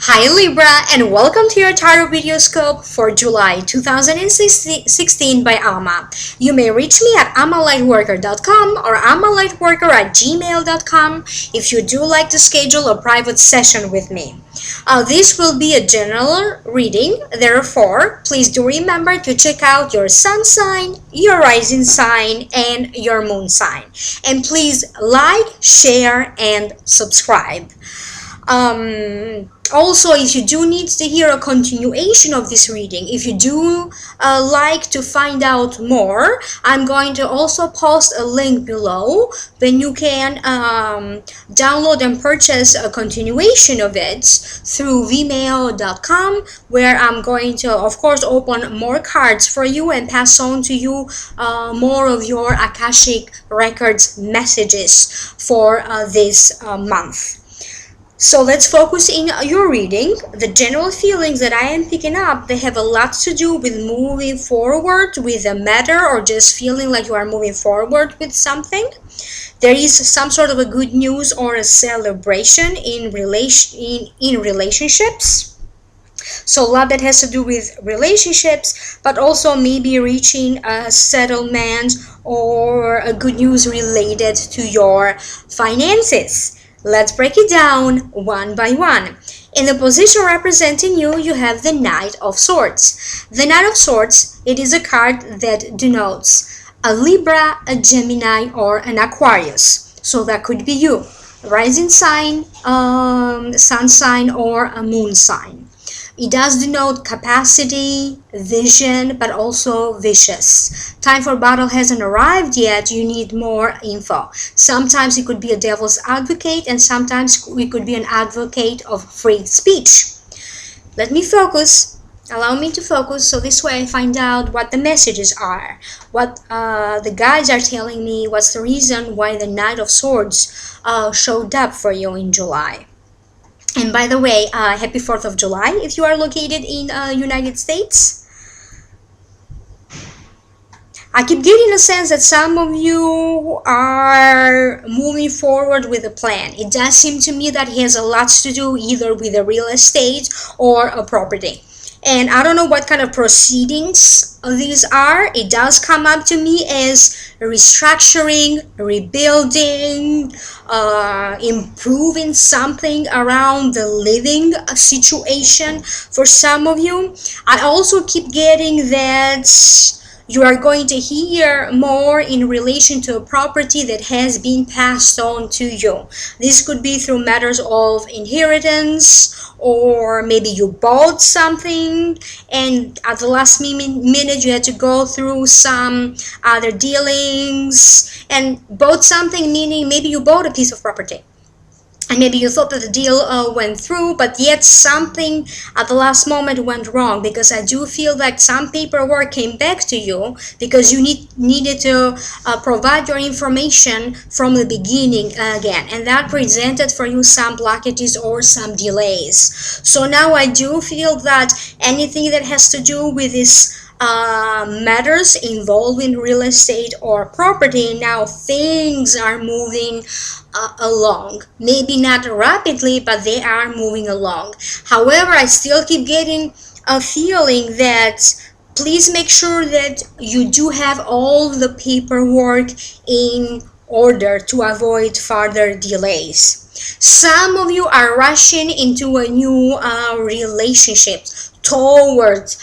Hi Libra, and welcome to your tarot video scope for July 2016 by Alma. You may reach me at almalightworker.com or almalightworker@gmail.com if you do like to schedule a private session with me. This will be a general reading, therefore, please do remember to check out your sun sign, your rising sign, and your moon sign. And please like, share, and subscribe. Also, if you do need to hear a continuation of this reading, if you do like to find out more, I'm going to also post a link below when you can download and purchase a continuation of it through vimeo.com, where I'm going to, of course, open more cards for you and pass on to you more of your Akashic Records messages for this month. So let's focus in your reading. The general feelings that I am picking up, they have a lot to do with moving forward with a matter, or just feeling like you are moving forward with something. There is some sort of a good news or a celebration in relationships. So a lot that has to do with relationships, but also maybe reaching a settlement or a good news related to your finances. Let's break it down one by one. In the position representing you, you have the Knight of Swords. The Knight of Swords, it is a card that denotes a Libra, a Gemini, or an Aquarius. So that could be you. Rising sign, sun sign, or a moon sign. It does denote capacity, vision, but also vicious. Time for battle hasn't arrived yet. You need more info. Sometimes it could be a devil's advocate, and sometimes it could be an advocate of free speech. Let me focus. Allow me to focus, so this way I find out what the messages are, what the guides are telling me, what's the reason why the Knight of Swords showed up for you in July. And by the way, happy 4th of July if you are located in United States. I keep getting a sense that some of you are moving forward with a plan. It does seem to me that it has a lot to do either with a real estate or a property. And I don't know what kind of proceedings these are. It does come up to me as restructuring, rebuilding, improving something around the living situation for some of you. I also keep getting that you are going to hear more in relation to a property that has been passed on to you. This could be through matters of inheritance, or maybe you bought something and at the last minute you had to go through some other dealings and bought something, meaning maybe you bought a piece of property. And maybe you thought that the deal went through, but yet something at the last moment went wrong, because I do feel like some paperwork came back to you because you needed to provide your information from the beginning again. And that presented for you some blockages or some delays. So now I do feel that anything that has to do with this matters involving real estate or property, now things are moving along. Maybe not rapidly, but they are moving along. However, I still keep getting a feeling that please make sure that you do have all the paperwork in order to avoid further delays. Some of you are rushing into a new relationship towards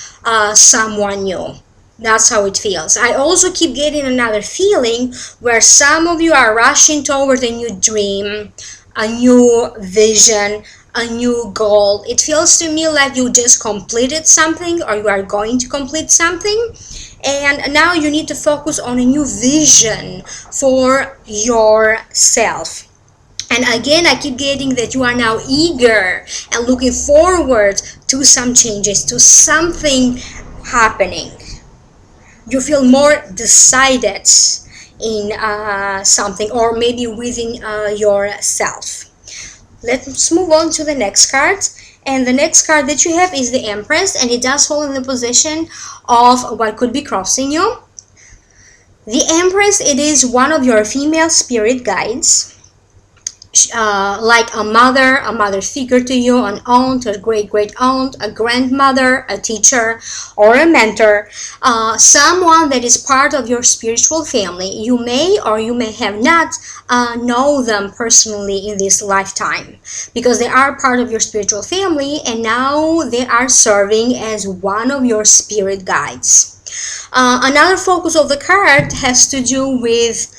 someone new. That's how it feels. I also keep getting another feeling where some of you are rushing toward a new dream, a new vision, a new goal. It feels to me like you just completed something, or you are going to complete something, and now you need to focus on a new vision for yourself. And again, I keep getting that you are now eager and looking forward to some changes, to something happening. You feel more decided in something, or maybe within yourself. Let's move on to the next card. And the next card that you have is the Empress, and it does fall in the position of what could be crossing you. The Empress, it is one of your female spirit guides. like a mother figure to you, an aunt, a great aunt, a grandmother, a teacher, or a mentor, someone that is part of your spiritual family. You may or you may have not know them personally in this lifetime, because they are part of your spiritual family and now they are serving as one of your spirit guides. Another focus of the card has to do with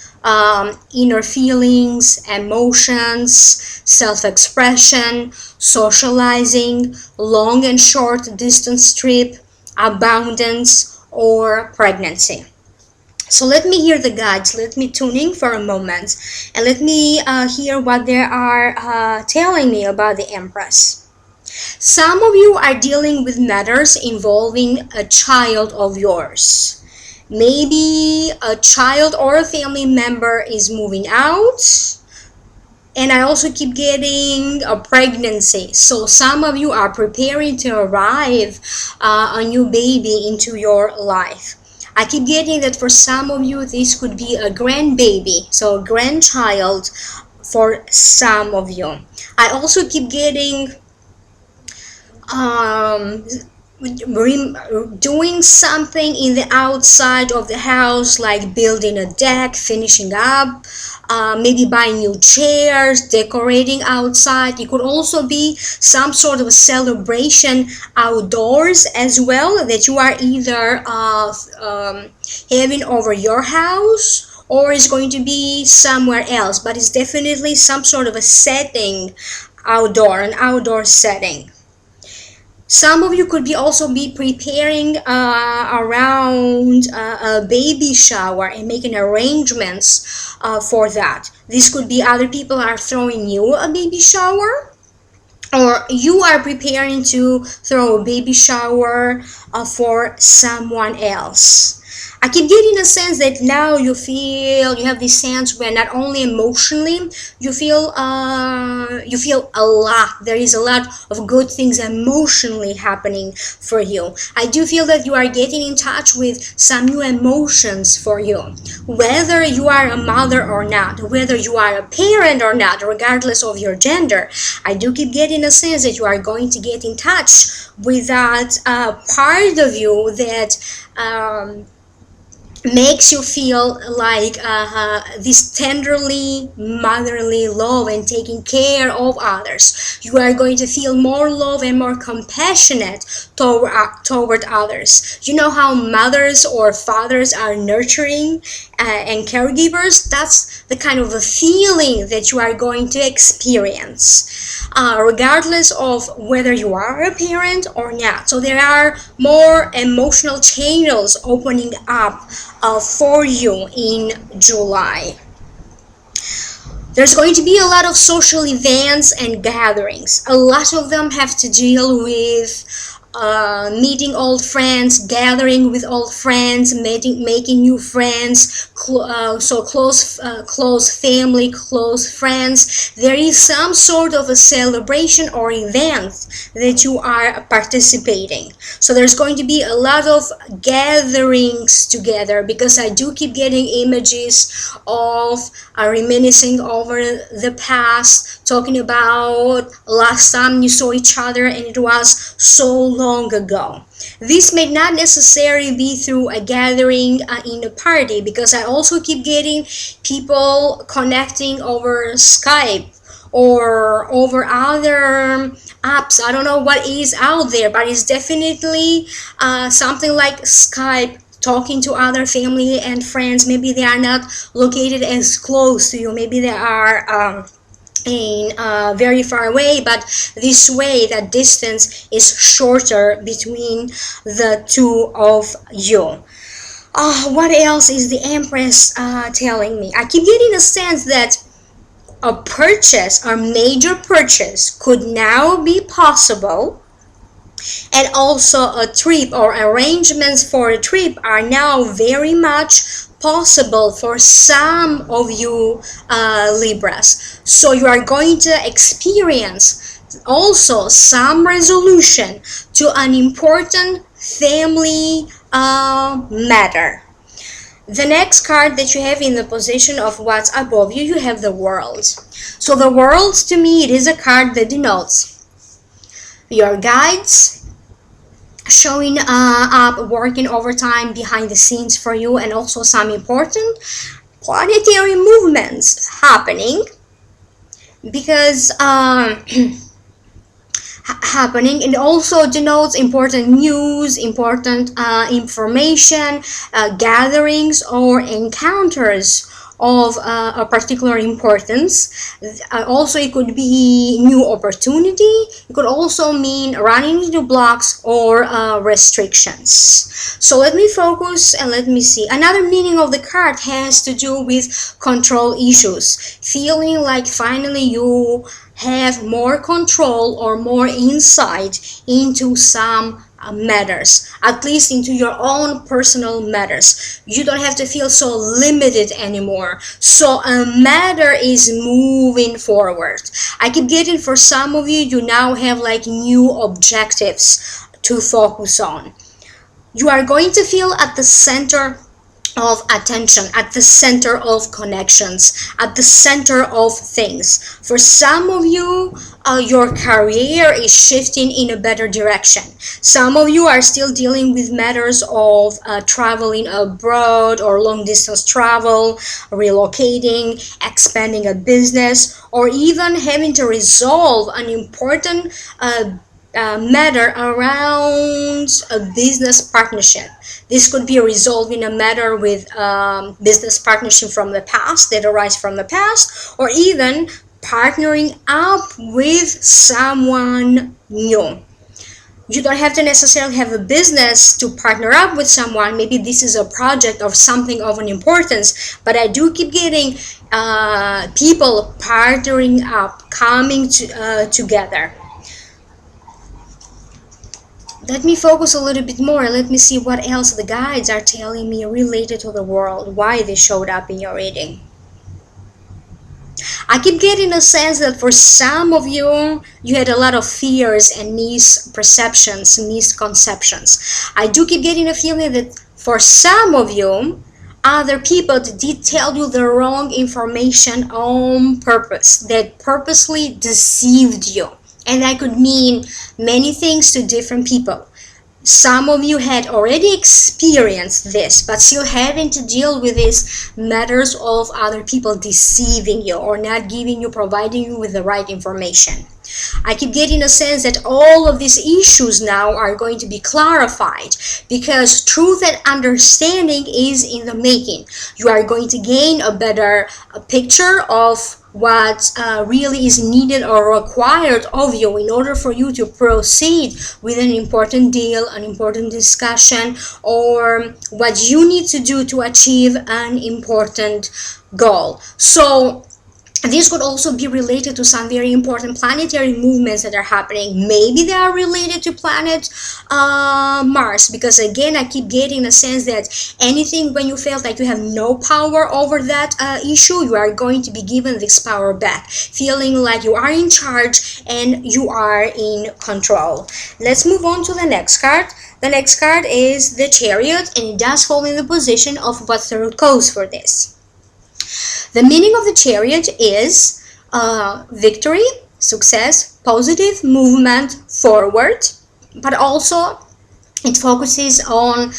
inner feelings, emotions, self-expression, socializing, long and short distance trip, abundance, or pregnancy. So let me hear the guides. Let me tune in for a moment and let me hear what they are telling me about the Empress. Some of you are dealing with matters involving a child of yours. Maybe a child or a family member is moving out. And I also keep getting a pregnancy. So some of you are preparing to arrive a new baby into your life. I keep getting that for some of you this could be a grandbaby, so a grandchild for some of you. I also keep getting doing something in the outside of the house, like building a deck, finishing up, maybe buying new chairs, decorating outside. It could also be some sort of a celebration outdoors as well, that you are either having over your house or is going to be somewhere else, but it's definitely some sort of a setting outdoor, an outdoor setting. Some of you could be also be preparing around a baby shower and making arrangements for that. This could be other people are throwing you a baby shower, or you are preparing to throw a baby shower for someone else. I keep getting a sense that now you have this sense where not only emotionally you feel a lot. There is a lot of good things emotionally happening for you. I do feel that you are getting in touch with some new emotions for you. Whether you are a mother or not, whether you are a parent or not, regardless of your gender, I do keep getting a sense that you are going to get in touch with that part of you that makes you feel like this tenderly motherly love and taking care of others. You are going to feel more love and more compassionate toward others. You know how mothers or fathers are nurturing and caregivers? That's the kind of a feeling that you are going to experience, regardless of whether you are a parent or not. So there are more emotional channels opening up for you in July. There's going to be a lot of social events and gatherings. A lot of them have to deal with meeting old friends, gathering with old friends, making new friends, so close family, close friends. There is some sort of a celebration or event that you are participating. So there's going to be a lot of gatherings together, because I do keep getting images of reminiscing over the past, talking about last time you saw each other and it was so long ago. This may not necessarily be through a gathering in a party, because I also keep getting people connecting over Skype or over other apps. I don't know what is out there, but it's definitely something like Skype, talking to other family and friends. Maybe they are not located as close to you, maybe they are in very far away, but this way that distance is shorter between the two of you. What else is the Empress telling me? I keep getting a sense that a purchase, a major purchase, could now be possible, and also a trip or arrangements for a trip are now very much possible for some of you Libras. So you are going to experience also some resolution to an important family matter. The next card that you have in the position of what's above you, you have the World. So the World, to me, it is a card that denotes your guides showing up, working overtime behind the scenes for you, and also some important planetary movements happening, because happening, and also denotes important news, important information, gatherings or encounters of a particular importance. Also, it could be new opportunity. It could also mean running into blocks or restrictions. So let me focus and let me see. Another meaning of the card has to do with control issues. Feeling like finally you have more control or more insight into some matters, at least into your own personal matters. You don't have to feel so limited anymore. So a matter is moving forward. I keep getting, for some of you, you now have like new objectives to focus on. You are going to feel at the center of attention, at the center of connections, at the center of things. For some of you, your career is shifting in a better direction. Some of you are still dealing with matters of traveling abroad or long distance travel, relocating, expanding a business, or even having to resolve an important matter around a business partnership. This could be resolving a matter with business partnership from the past, that arise from the past, or even partnering up with someone new. You don't have to necessarily have a business to partner up with someone. Maybe this is a project of something of an importance, but I do keep getting people partnering up, coming together. Let me focus a little bit more. Let me see what else the guides are telling me related to the World, why they showed up in your reading. I keep getting a sense that for some of you, you had a lot of fears and misperceptions, misconceptions. I do keep getting a feeling that for some of you, other people did tell you the wrong information on purpose, that purposely deceived you. And that could mean many things to different people. Some of you had already experienced this, but still having to deal with these matters of other people deceiving you or not giving you, providing you with the right information. I keep getting a sense that all of these issues now are going to be clarified, because truth and understanding is in the making. You are going to gain a better picture of what really is needed or required of you in order for you to proceed with an important deal, an important discussion, or what you need to do to achieve an important goal. So this could also be related to some very important planetary movements that are happening. Maybe they are related to planet Mars, because again, I keep getting a sense that anything when you felt like you have no power over that issue, you are going to be given this power back, feeling like you are in charge and you are in control. Let's move on to the next card. The next card is the Chariot, and it does fall in the position of what Tarot calls for this. The meaning of the Chariot is victory, success, positive movement forward, but also it focuses on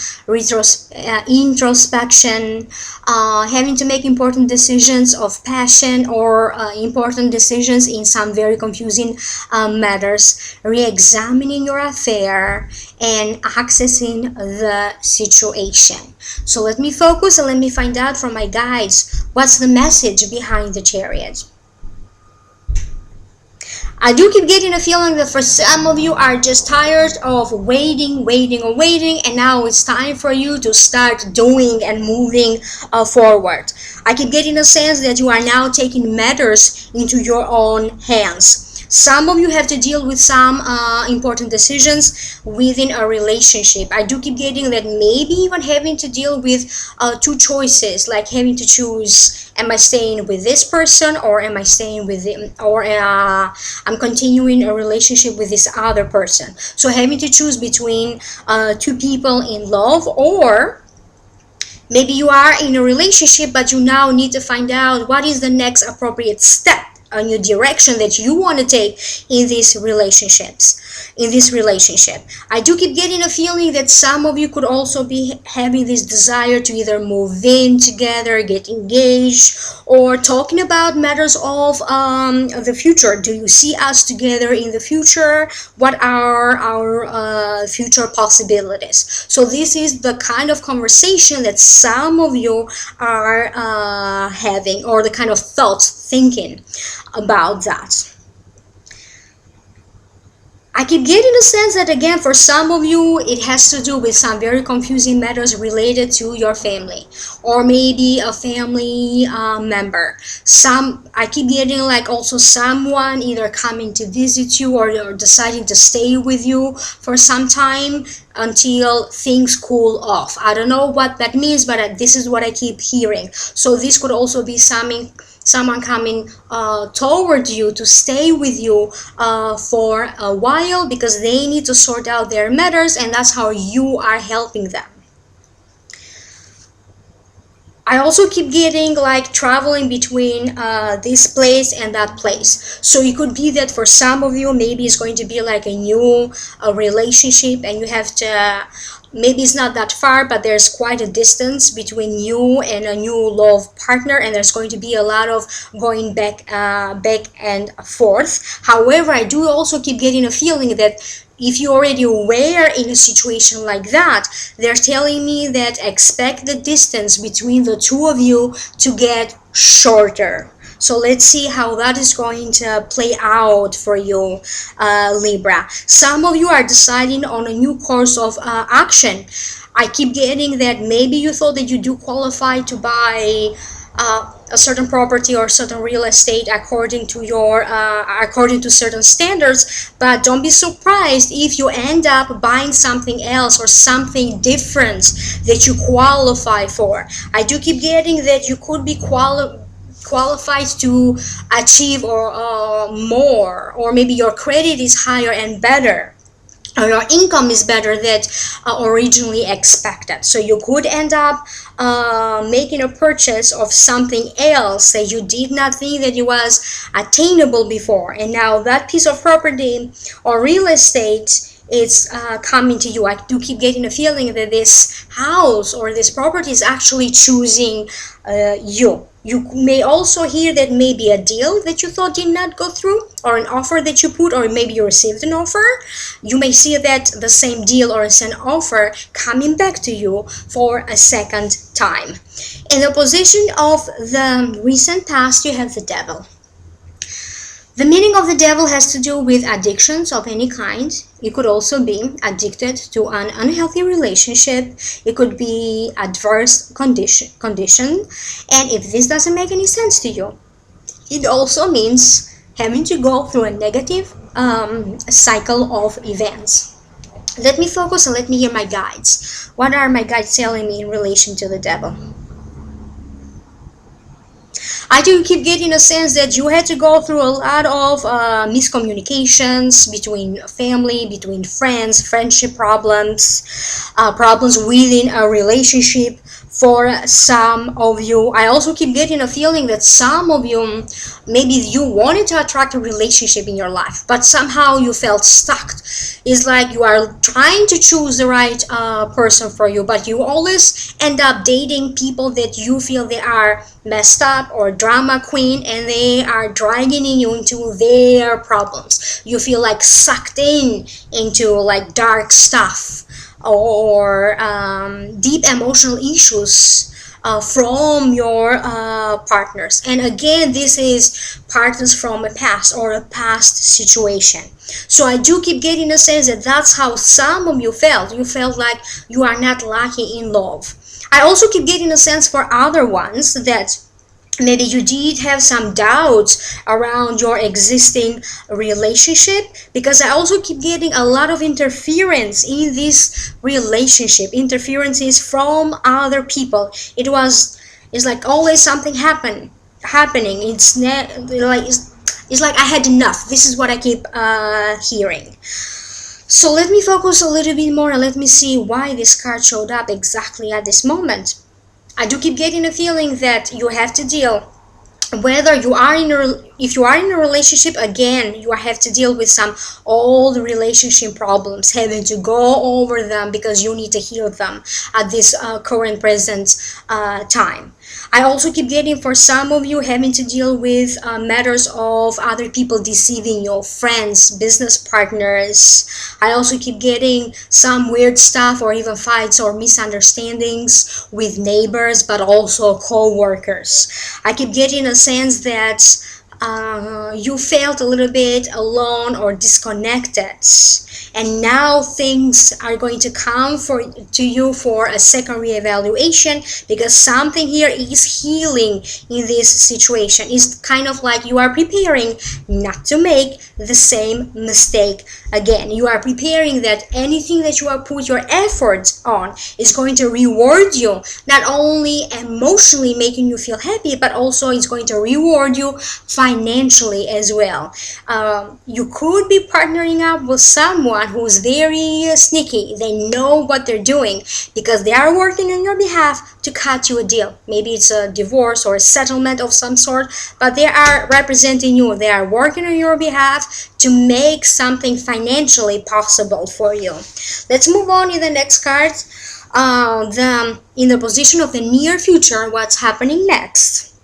introspection, having to make important decisions of passion, or important decisions in some very confusing matters, re-examining your affair and accessing the situation. So let me focus and let me find out from my guides what's the message behind the Chariot. I do keep getting a feeling that for some of you are just tired of waiting, and now it's time for you to start doing and moving forward. I keep getting a sense that you are now taking matters into your own hands. Some of you have to deal with some important decisions within a relationship. I do keep getting that maybe even having to deal with two choices, like having to choose, am I staying with this person, or am I staying with them, or I'm continuing a relationship with this other person. So having to choose between two people in love, or Maybe you are in a relationship, but you now need to find out what is the next appropriate step, a new direction that you want to take in these relationships. In this relationship, I do keep getting a feeling that some of you could also be having this desire to either move in together, get engaged, or talking about matters of the future. Do you see us together in the future? What are our future possibilities? So this is the kind of conversation that some of you are having, or the kind of thoughts, thinking about that. I keep getting the sense that, again, for some of you, it has to do with some very confusing matters related to your family, or maybe a family member. I keep getting like also someone either coming to visit you, or deciding to stay with you for some time until things cool off. I don't know what that means, but this is what I keep hearing. So this could also be someone coming toward you to stay with you for a while, because they need to sort out their matters, and that's how you are helping them. I also keep getting like traveling between this place and that place. So it could be that for some of you, maybe it's going to be like a new relationship, and you have to, maybe it's not that far, but there's quite a distance between you and a new love partner, and there's going to be a lot of going back and forth. However, I do also keep getting a feeling that if you already were in a situation like that, they're telling me that expect the distance between the two of you to get shorter. So let's see how that is going to play out for you, Libra. Some of you are deciding on a new course of action. I keep getting that maybe you thought that you do qualify to buy a certain property or certain real estate according to certain standards, but don't be surprised if you end up buying something else or something different that you qualify for. I do keep getting that you could be qualified to achieve or more, or maybe your credit is higher and better, or your income is better than originally expected. So you could end up making a purchase of something else that you did not think that it was attainable before, and now that piece of property or real estate it's coming to you. I do keep getting a feeling that this house or this property is actually choosing you. You may also hear that maybe a deal that you thought did not go through, or an offer that you put, or maybe you received an offer. You may see that the same deal or the same offer coming back to you for a second time. In the position of the recent past, you have the devil. The meaning of the devil has to do with addictions of any kind. You could also be addicted to an unhealthy relationship. It could be adverse condition. And if this doesn't make any sense to you, it also means having to go through a negative cycle of events. Let me focus and let me hear my guides. What are my guides telling me in relation to the devil? I do keep getting a sense that you had to go through a lot of miscommunications between family, between friends, friendship problems, problems within a relationship. For some of you, I also keep getting a feeling that some of you, maybe you wanted to attract a relationship in your life, but somehow you felt stuck. It's like you are trying to choose the right person for you, but you always end up dating people that you feel they are messed up or drama queen, and they are dragging you into their problems. You feel like sucked into like dark stuff, or deep emotional issues from your partners. And again, this is partners from a past or a past situation. So I do keep getting a sense that that's how some of you felt. You felt like you are not lucky in love. I also keep getting a sense for other ones that maybe you did have some doubts around your existing relationship, because I also keep getting a lot of interference in this relationship, interferences from other people. It's like always something happening. It's like I had enough. This is what I keep hearing. So let me focus a little bit more and let me see why this card showed up exactly at this moment. I do keep getting a feeling that you have to deal, whether you are in a, if you are in a relationship, again, you have to deal with some old relationship problems, having to go over them because you need to heal them at this current present time. I also keep getting, for some of you, having to deal with matters of other people deceiving you, friends, business partners. I also keep getting some weird stuff or even fights or misunderstandings with neighbors, but also co-workers. I keep getting a sense that you felt a little bit alone or disconnected, and now things are going to come to you for a second reevaluation, because something here is healing in this situation. It's kind of like you are preparing not to make the same mistake again. You are preparing that anything that you have put your efforts on is going to reward you, not only emotionally making you feel happy, but also it's going to reward you financially as well. You could be partnering up with someone who's very sneaky. They know what they're doing because they are working on your behalf to cut you a deal. Maybe it's a divorce or a settlement of some sort, but they are representing you. They are working on your behalf to make something financially possible for you. Let's move on in the next card. In the position of the near future, what's happening next?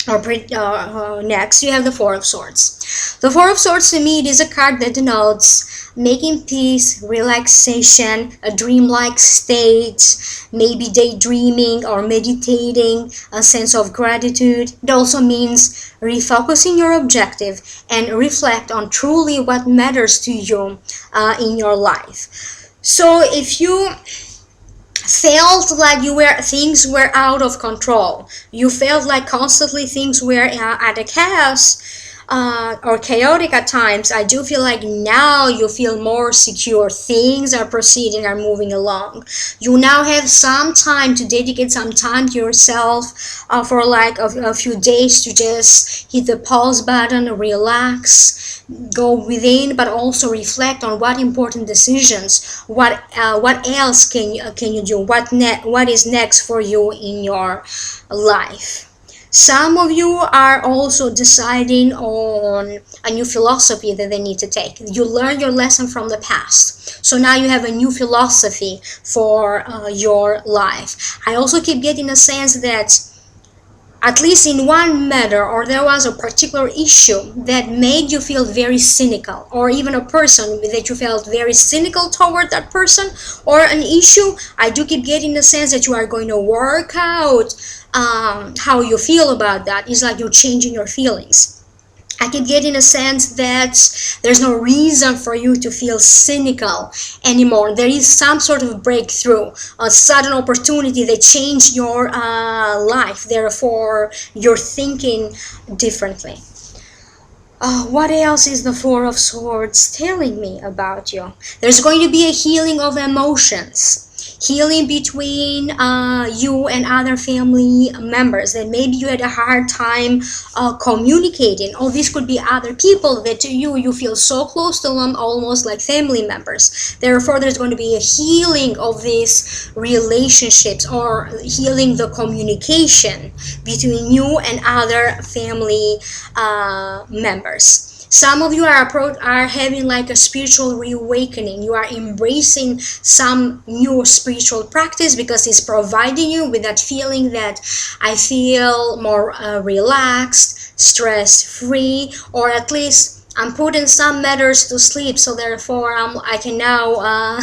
Next, you have the Four of Swords. The Four of Swords, to me, it is a card that denotes making peace, relaxation, a dreamlike state, maybe daydreaming or meditating, a sense of gratitude. It also means refocusing your objective and reflect on truly what matters to you in your life. So if you felt like things were out of control, you felt like constantly things were at a chaos or chaotic at times, I do feel like now you feel more secure. Things are proceeding, are moving along. You now have some time to dedicate some time to yourself for like a few days to just hit the pause button, relax, go within, but also reflect on what important decisions, what else can you do, what is next for you in your life. Some of you are also deciding on a new philosophy that they need to take. You learned your lesson from the past, so now you have a new philosophy for your life. I also keep getting a sense that at least in one matter, or there was a particular issue that made you feel very cynical, or even a person that you felt very cynical toward that person or an issue, I do keep getting the sense that you are going to work out how you feel about that. It's like you're changing your feelings. I keep getting a sense that there's no reason for you to feel cynical anymore. There is some sort of breakthrough, a sudden opportunity that changed your life. Therefore, you're thinking differently. What else is the Four of Swords telling me about you? There's going to be a healing of emotions. Healing between you and other family members that maybe you had a hard time communicating, or this could be other people that to you feel so close to them, almost like family members. Therefore, there's going to be a healing of these relationships, or healing the communication between you and other family members. Some of you are having like a spiritual reawakening. You are embracing some new spiritual practice because it's providing you with that feeling that I feel more relaxed, stress-free, or at least I'm putting some matters to sleep, so therefore I can now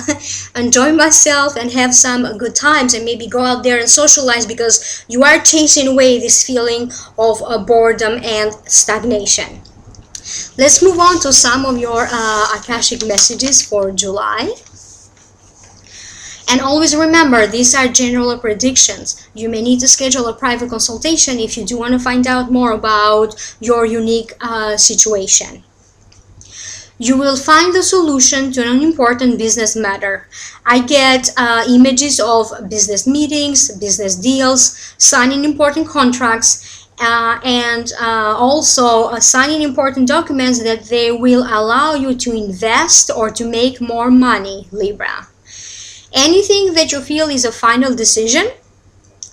enjoy myself and have some good times and maybe go out there and socialize, because you are chasing away this feeling of boredom and stagnation. Let's move on to some of your Akashic messages for July. And always remember, these are general predictions. You may need to schedule a private consultation if you do want to find out more about your unique situation. You will find the solution to an important business matter. I get images of business meetings, business deals, signing important contracts, and also signing important documents that they will allow you to invest or to make more money, Libra. Anything that you feel is a final decision,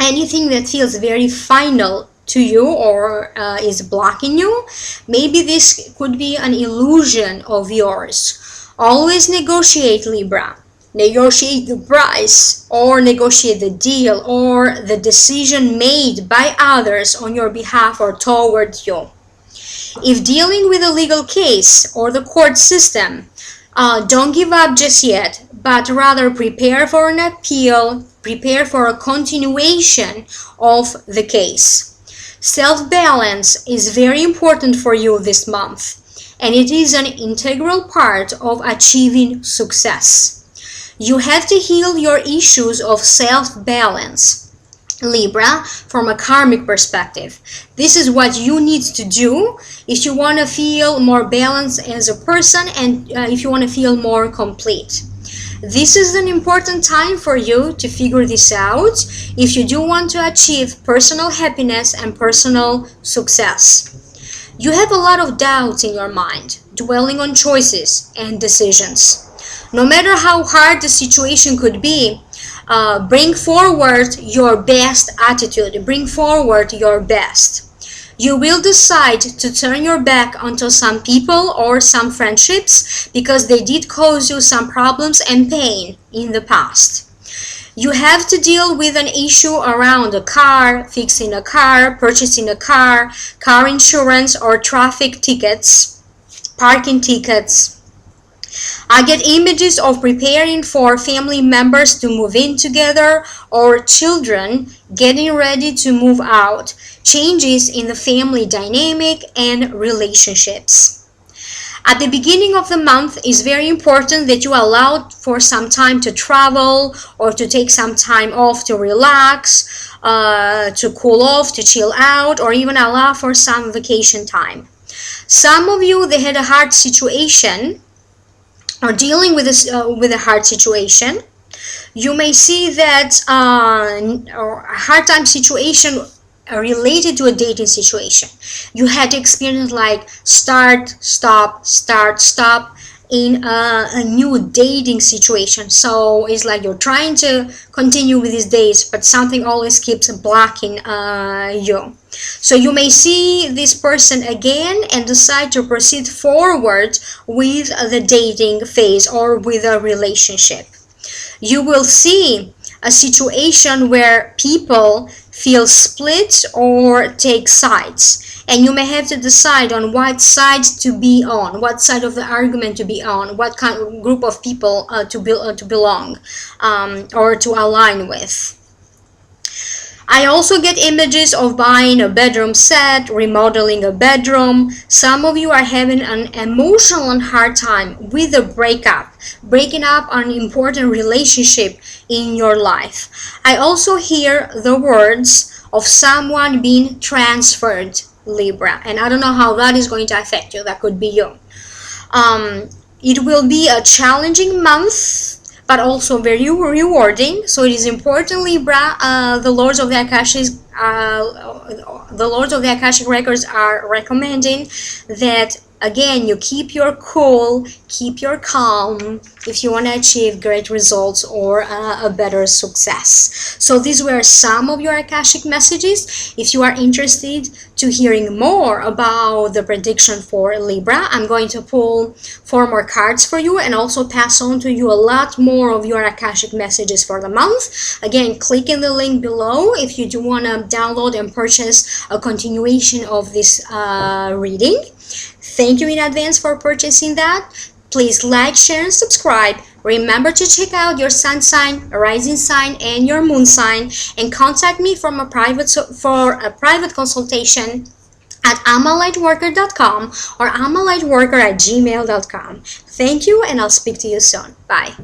anything that feels very final to you or is blocking you, maybe this could be an illusion of yours. Always negotiate, Libra. Negotiate the price or negotiate the deal or the decision made by others on your behalf or toward you. If dealing with a legal case or the court system, don't give up just yet, but rather prepare for an appeal, prepare for a continuation of the case. Self-balance is very important for you this month, and it is an integral part of achieving success. You have to heal your issues of self-balance, Libra, from a karmic perspective. This is what you need to do if you want to feel more balanced as a person and if you want to feel more complete. This is an important time for you to figure this out if you do want to achieve personal happiness and personal success. You have a lot of doubts in your mind, dwelling on choices and decisions. No matter how hard the situation could be, bring forward your best attitude, bring forward your best. You will decide to turn your back onto some people or some friendships because they did cause you some problems and pain in the past. You have to deal with an issue around a car, fixing a car, purchasing a car insurance or traffic tickets, parking tickets. I get images of preparing for family members to move in together or children getting ready to move out, changes in the family dynamic and relationships. At the beginning of the month, it's very important that you allow for some time to travel or to take some time off to relax, to cool off, to chill out, or even allow for some vacation time. Some of you, they had a hard situation or dealing with a hard situation. You may see that or a hard time situation related to a dating situation. You had to experience like start, stop in a new dating situation. So it's like you're trying to continue with these dates, but something always keeps blocking you. So you may see this person again and decide to proceed forward with the dating phase or with a relationship. You will see a situation where people feel split or take sides, and you may have to decide on what side to be on, what side of the argument to be on, what kind of group of people to belong or to align with. I also get images of buying a bedroom set, remodeling a bedroom. Some of you are having an emotional and hard time with a breaking up an important relationship in your life. I also hear the words of someone being transferred, Libra, and I don't know how that is going to affect you. That could be you. It will be a challenging month, but also very rewarding. So it is important, Libra. The Lords of the Akashic Records are recommending that, again, you keep your cool, keep your calm if you want to achieve great results or a better success. So these were some of your Akashic messages. If you are interested to hearing more about the prediction for Libra, I'm going to pull 4 more cards for you and also pass on to you a lot more of your Akashic messages for the month. Again, click in the link below if you do want to download and purchase a continuation of this reading. Thank you in advance for purchasing that. Please like, share, and subscribe. Remember to check out your sun sign, rising sign, and your moon sign, and contact me for a private consultation at amalightworker.com or amalightworker@gmail.com. Thank you, and I'll speak to you soon. Bye.